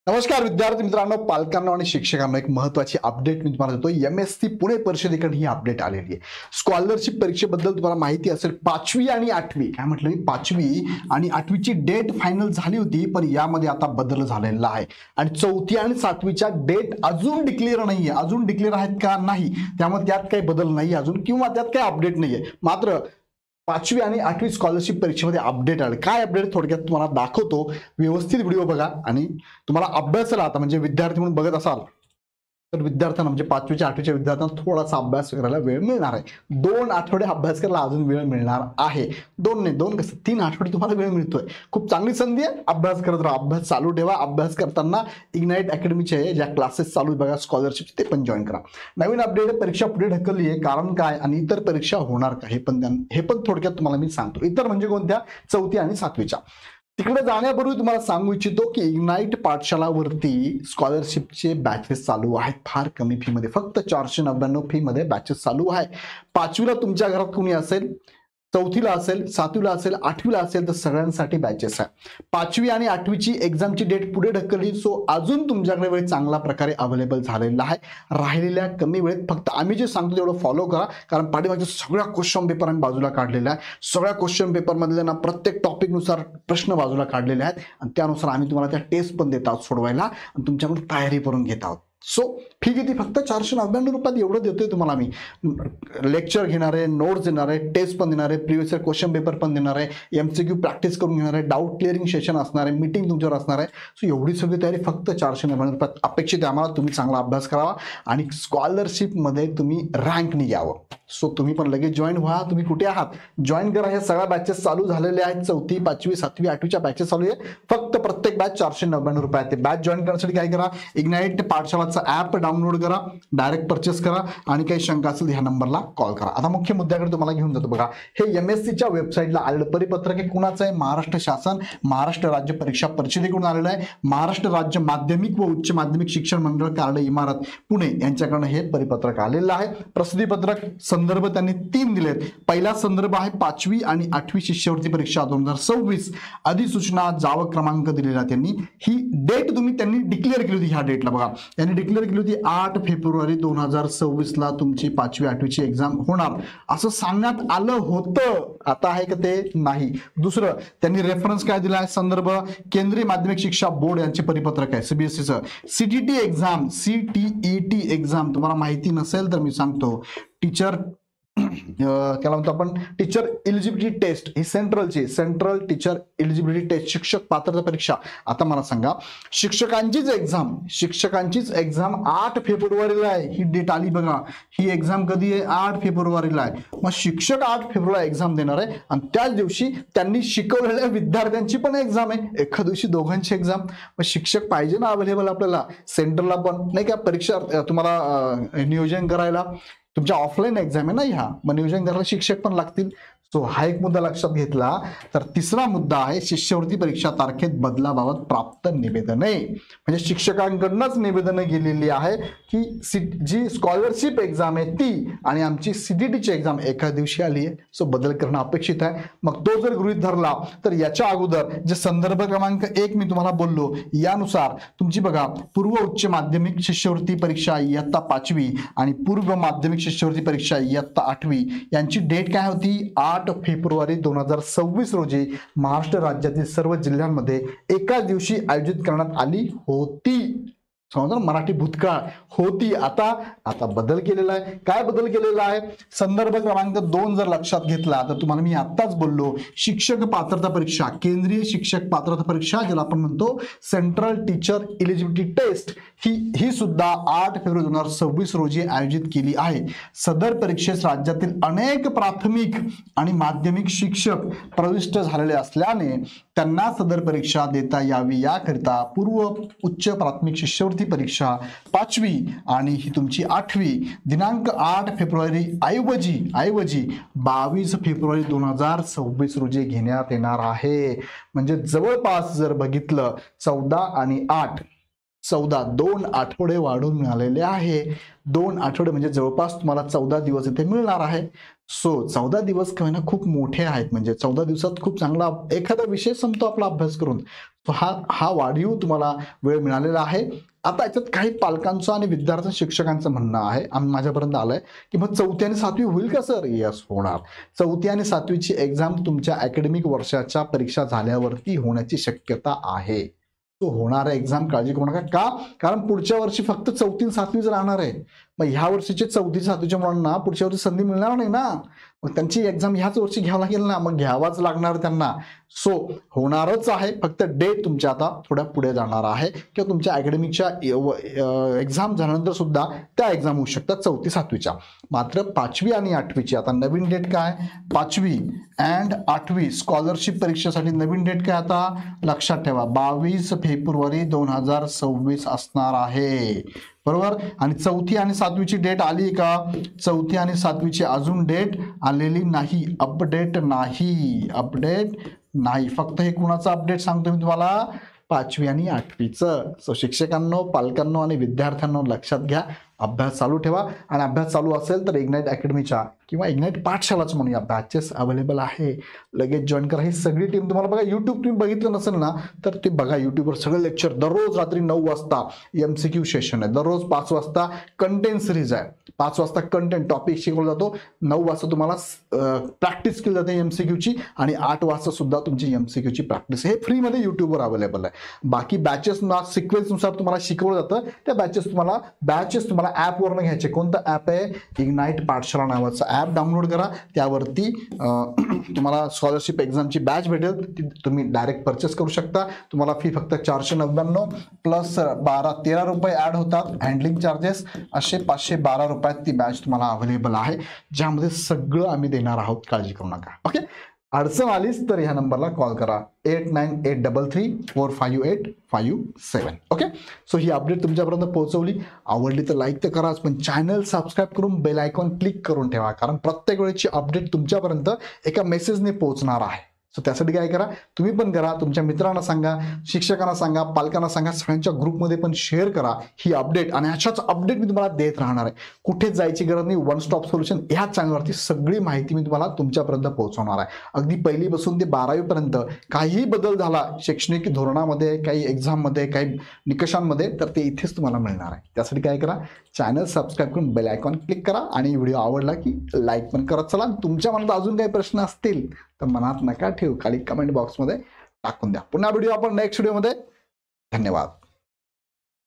नमस्कार विद्यार्थी मित्रांनो, पालकांना आणि शिक्षकांना एक महत्त्वाची अपडेट मी तुम्हाला देतो। एमएससी पुणे परिषदेकडून ही अपडेट आलेली आहे। स्कॉलरशिप परीक्षेबद्दल तुम्हाला माहिती असेल, 5वी आणि 8वी काय म्हटलं मी, 5वी आणि 8वीची डेट फायनल झाली होती, पण यामध्ये आता बदल झालेला आहे आणि 4थी आणि 7वीच्या डेट अजून डिक्लेअर नाहीये। अजून डिक्लेअर आहेत का? नाही, त्यामुळे त्यात काही बदल नाही अजून, किंवा त्यात काही अपडेट नाहीये। मात्र 5वी आणि 8वी स्कॉलरशिप परीक्षेमध्ये अपडेट आले। काय अपडेट थोडक्यात तुम्हाला दाखवतो, व्यवस्थित व्हिडिओ बघा आणि तुम्हाला अभ्यासाला आता म्हणजे विद्यार्थी म्हणून बघत असाल तर विद्यार्थ्यांना म्हणजे 5वीच्या 8वीच्या विद्यार्थ्यांना थोडासा अभ्यास करायला वेळ मिळणार आहे। 2 आठवडे अभ्यास करायला अजून वेळ मिळणार आहे। 2 कसं 3 आठवडे तुम्हाला वेळ मिळतोय। खूप चांगली संधी आहे, अभ्यास करत राहा, अभ्यास चालू ठेवा। अभ्यास करताना इग्नाइट अकॅडमीचे ज्या क्लासेस चालू आहेत बघा स्कॉलरशिप, ते पण जॉईन करा। नवीन अपडेट, परीक्षा पुढे ढकलली आहे, कारण काय आणि इतर परीक्षा होणार का हे पण थोडक्यात तुम्हाला मी सांगतो। इतर म्हणजे कोणत्या? 4थी आणि 7वीच्या। तिकडे जाण्यापूर्वी तुम्हाला सांगू इच्छितो की इग्नाइट पाठशालावरती स्कॉलरशिपचे बॅचेस चालू आहेत, फार कमी फी मध्ये, फक्त 499 फी मध्ये बॅचेस चालू आहे। 5वीला तुमच्या घरात कोणी असेल, 4थीला असेल, 7वीला असेल, 8वीला असेल तर सगळ्यांसाठी बॅचेस आहे। 5वी आणि 8वीची एक्झामची डेट पुढे ढकलली, सो अजून तुमच्याकडे वेळ चांगल्या प्रकारे अवेलेबल झालेला आहे। राहिलेल्या कमी वेळेत फक्त आम्ही जे सांगतो तेवढं फॉलो करा, कारण पाठीमागच्या सगळ्या क्वेश्चन पेपर आम्ही बाजूला काढलेला आहे। सगळ्या क्वेश्चन पेपर मधले ना प्रत्येक टॉपिक नुसार प्रश्न बाजूला काढलेले आहेत आणि त्यानुसार आम्ही तुम्हाला त्या टेस्ट पण देत आहोत सोडवायला आणि तुमच्याकडून तयारी करून घेत आहोत। सो फी किती? फक्त 499 रुपयात एवढं देतोय तुम्हाला मी। लेक्चर घेणार आहे, नोट्स देणार आहे, टेस्ट पण देणार आहे, प्रिव्हियस इयर क्वेश्चन पेपर पण देणार आहे, एमसीक्यू प्रॅक्टिस करून घेणार आहे, डाऊट क्लिअरिंग सेशन असणार आहे, मीटिंग तुमच्यावर असणार आहे। सो एवढी सगळी तयारी फक्त 499 रुपयात अपेक्षित आहे आम्हाला। तुम्ही चांगला अभ्यास करावा आणि स्कॉलरशिपमध्ये तुम्ही रँकनी यावं। सो तुम्ही पण लगेच जॉईन व्हा। तुम्ही कुठे आहात? जॉईन करा। हे सगळ्या बॅचेस चालू झालेले आहेत। 4थी, 5वी, 7वी, 8वीच्या बॅचेस चालू आहे। फक्त प्रत्येक बॅच 499 रुपयात। ते बॅच जॉईन करण्यासाठी काय करा, इग्नाइट पाठशालाचा ऍप डाउनलोड करा, डायरेक्ट परचेस करा आणि काही शंका असेल ह्या नंबरला कॉल करा। आता मुख्य मुद्द्याकडे तुम्हाला घेऊन जातो बघा। हे एमएससीच्या वेबसाईटला आलेलं परिपत्रक हे कुणाचं आहे? महाराष्ट्र शासन, महाराष्ट्र राज्य परीक्षा परिषदेकडून आलेलं आहे। महाराष्ट्र राज्य माध्यमिक व उच्च माध्यमिक शिक्षण मंडळ कार्यालय इमारत पुणे यांच्याकडनं हे परिपत्रक आलेलं आहे। प्रसिद्धीपत्रक संदर्भ त्यांनी 3 दिलेत। पहिला संदर्भ आहे 5वी आणि 8वी शिष्यवृत्ती परीक्षा 2026, अधिसूचना जावक क्रमांक दिलेला त्यांनी। ही डेट त्यांनी डिक्लेअर केली होती। ह्या डेटला बघा, त्यांनी डिक्लेअर केली होती 8 फेब्रुवारी 2026 ला तुमची 5वी 8वीची एक्झाम होणार असं सांगण्यात आलं होतं। आता आहे का ते? नाही। दुसरं त्यांनी रेफरन्स काय दिला आहे? संदर्भ केंद्रीय माध्यमिक शिक्षा बोर्ड यांचे परिपत्रक आहे, सीबीएसईचं। सीटीटी एक्झाम, सीटीईटी एक्झाम तुम्हाला माहिती नसेल तर मी सांगतो, टीचर त्याला म्हणतो आपण टीचर एलिजिबिलिटी टेस्ट, ही सेंट्रलची सेंट्रल टीचर एलिजिबिलिटी टेस्ट, शिक्षक पात्रता परीक्षा। आता मला सांगा, शिक्षकांचीच एक्झाम 8 फेब्रुवारीला आहे। ही डेट आली बघा, ही एक्झाम कधी आहे? 8 फेब्रुवारीला आहे। मग शिक्षक 8 फेब्रुवारीला एक्झाम देणार आहे आणि त्याच दिवशी त्यांनी शिकवलेल्या विद्यार्थ्यांची पण एक्झाम आहे, एका दिवशी दोघांची एक्झाम। मग शिक्षक पाहिजे ना अवेलेबल आपल्याला, सेंटरला पण नाही का परीक्षा तुम्हाला नियोजन करायला। तुमच्या ऑफलाईन एक्झाम आहे ना ह्या, मग नियोजन करायला शिक्षक पण लागतील। सो हा एक मुद्दा लक्षात घेतला तर तिसरा मुद्दा आहे शिष्यवृत्ती परीक्षा तारखेत बदलाबाबत प्राप्त निवेदने, म्हणजे शिक्षकांकडूनच निवेदनं गेलेली आहे की जी स्कॉलरशिप एक्झाम आहे ती आणि आमची सीटीटीची एक्झाम एका दिवशी आली आहे, सो बदल करणं अपेक्षित आहे। मग तो जर गृहीत धरला तर याच्या अगोदर जे संदर्भ क्रमांक 1 मी तुम्हाला बोललो यानुसार तुमची बघा पूर्व उच्च माध्यमिक शिष्यवृत्ती परीक्षा इयत्ता 5वी आणि पूर्व माध्यमिक शिष्यवृत्ती परीक्षा इयत्ता 8वी यांची डेट काय होती? 8 फेब्रुवारी 2026 रोजी महाराष्ट्र राज्यातील सर्व जिल्ह्यांमध्ये एकाच दिवशी आयोजित करण्यात आली होती। समजा मराठी भूतकाळ होती, आता बदल केलेला आहे। काय बदल केलेला आहे? संदर्भ क्रमांक 2 जर लक्षात घेतला तर तुम्हाला मी आत्ताच बोललो, शिक्षक पात्रता परीक्षा, केंद्रीय शिक्षक पात्रता परीक्षा ज्याला आपण म्हणतो सेंट्रल टीचर एलिजिबिलिटी टेस्ट, ही सुद्धा 8 फेब्रुवारी 2026 रोजी आयोजित केली आहे। सदर परीक्षेस राज्यातील अनेक प्राथमिक आणि माध्यमिक शिक्षक प्रविष्ट झालेले असल्याने त्यांना सदर परीक्षा देता यावी याकरिता पूर्व उच्च प्राथमिक शिष्यवृत्ती परीक्षा 5वी आणि ही तुमची 8वी दिनांक 8 फेब्रुवारी ऐवजी 22 फेब्रुवारी 2026 रोजी घेण्यात येणार आहे। म्हणजे जवळपास जर बघितलं 14 आणि 8 2 आठवडे वाढून मिळालेले आहे. 2 आठवडे म्हणजे जवळपास तुम्हाला 14 दिवस इथे मिळणार आहे. सो 14 दिवस काय ना खूप मोठे आहेत, म्हणजे 14 दिवसात खूप चांगला एखादा विषय संपतो आपला अभ्यास करून. हा वाढीव तुम्हाला वेळ मिळालेला आहे. आता याच्यात काही पालकांचं आणि विद्यार्थी शिक्षकांचं म्हणणं आहे, माझ्यापर्यंत आलंय की मग 4थी आणि 7वी होईल का सर? यस, होणार. 4थी आणि 7वीची एक्झाम तुमच्या अकॅडमिक वर्षाच्या परीक्षा झाल्यावरती होण्याची शक्यता आहे. तो होणार आहे एक्झाम, काळजी करू नका. का? कारण पुढच्या वर्षी फक्त 4थी आणि 7वीच राहणार आहे. मग ह्या वर्षीचे 4थी 7वीच्या मुलांना पुढच्या वर्षी संधी मिळणार नाही ना, मग त्यांची एक्झाम ह्याच वर्षी घ्यावं लागेल ना, मग घ्यावाच लागणार त्यांना. सो होणारच आहे, फक्त डेट तुमच्या आता थोड्या पुढे जाणार आहे किंवा तुमच्या अकॅडमिकच्या एक्झाम झाल्यानंतर सुद्धा त्या एक्झाम होऊ शकतात 4थी 7वीच्या. मात्र 5वी आणि 8वीची आता नवीन डेट काय? 5वी अँड 8वी स्कॉलरशिप परीक्षेसाठी नवीन डेट काय? आता लक्षात ठेवा, 22 फेब्रुवारी 2026 असणार आहे, बरोबर. आणि 4थी आणि 7वीची डेट आली का? 4थी आणि 7वीची अजून डेट आलेली नाही, अपडेट नाही. फक्त हे कुणाचं अपडेट सांगतो मी तुम्हाला? 5वी आणि 8वीचं. सो शिक्षकांनो, पालकांनो आणि विद्यार्थ्यांनो लक्षात घ्या, अभ्यास चालू ठेवा. आणि अभ्यास चालू असेल तर इग्नाइट अकॅडमीच्या किंवा इग्नाइट पाठशालाच म्हणूया, बॅचेस अवेलेबल आहे, लगेच जॉईन करा. ही सगळी टीम तुम्हाला बघा, यूट्यूब तुम्ही बघितलं नसेल ना तर ते बघा, यूट्यूबवर सगळे लेक्चर. दररोज रात्री 9 वाजता MCQ सेशन आहे, दररोज 5 वाजता कंटेंट सिरीज आहे, 5 वाजता कंटेंट टॉपिक शिकवला जातो, 9 वाजता तुम्हाला प्रॅक्टिस केली जाते MCQची, आणि 8 वाजता सुद्धा तुमची MCQची प्रॅक्टिस. हे फ्रीमध्ये यूट्यूबवर अवेलेबल आहे. बाकी बॅचेस सिक्वेन्सनुसार तुम्हाला शिकवलं जातं. त्या बॅचेस तुम्हाला ॲपवरनं घ्यायचे. कोणतं ॲप आहे? इग्नाइट पाठशाला नावाचं ॲप डाउनलोड करा. त्यावरती तुम्हाला स्कॉलरशिप एक्झामची बॅच भेटेल, ती तुम्ही डायरेक्ट परचेस करू शकता. तुम्हाला फी फक्त 499 प्लस 13 रुपये ॲड होतात हँडलिंग चार्जेस, असे 512 रुपयात ती बॅच तुम्हाला अवेलेबल आहे, ज्यामध्ये सगळं आम्ही देणार आहोत, काळजी करू नका. ओके, अडचण आलीच तर ह्या नंबरला कॉल करा, 8983358557. ओके, सो ही अपडेट तुमच्यापर्यंत पोहोचवली. आवडली तर लाईक तर कराच, पण चॅनल सबस्क्राईब करून बेल आयकॉन क्लिक करून ठेवा, कारण प्रत्येक वेळेची अपडेट तुमच्यापर्यंत एका मेसेजने पोहोचणार आहे. सो त्यासाठी काय करा, तुम्ही पण करा, तुमच्या मित्रांना सांगा, शिक्षकांना सांगा, पालकांना सांगा, सगळ्यांच्या ग्रुपमध्ये पण शेअर करा ही अपडेट. आणि अशाच अपडेट मी तुम्हाला देत राहणार आहे. कुठेच जायची गरज नाही. वन स्टॉप सोल्युशन ह्या चॅनलवरती सगळी माहिती मी तुम्हाला तुमच्यापर्यंत पोहोचवणार आहे. अगदी पहिलीपासून ते 12वीपर्यंत काहीही बदल झाला शैक्षणिक धोरणामध्ये, काही एक्झाममध्ये, काही निकषांमध्ये, तर ते इथेच तुम्हाला मिळणार आहे. त्यासाठी काय करा, चॅनल सबस्क्राईब करून बेल आयकॉन क्लिक करा, आणि व्हिडिओ आवडला की लाईक पण करत चला. तुमच्या मनात अजून काही प्रश्न असतील तर मनात नका ठेवू, खाली कमेंट बॉक्समध्ये टाकून द्या. पुन्हा व्हिडिओ आपण नेक्स्ट व्हिडिओमध्ये. धन्यवाद.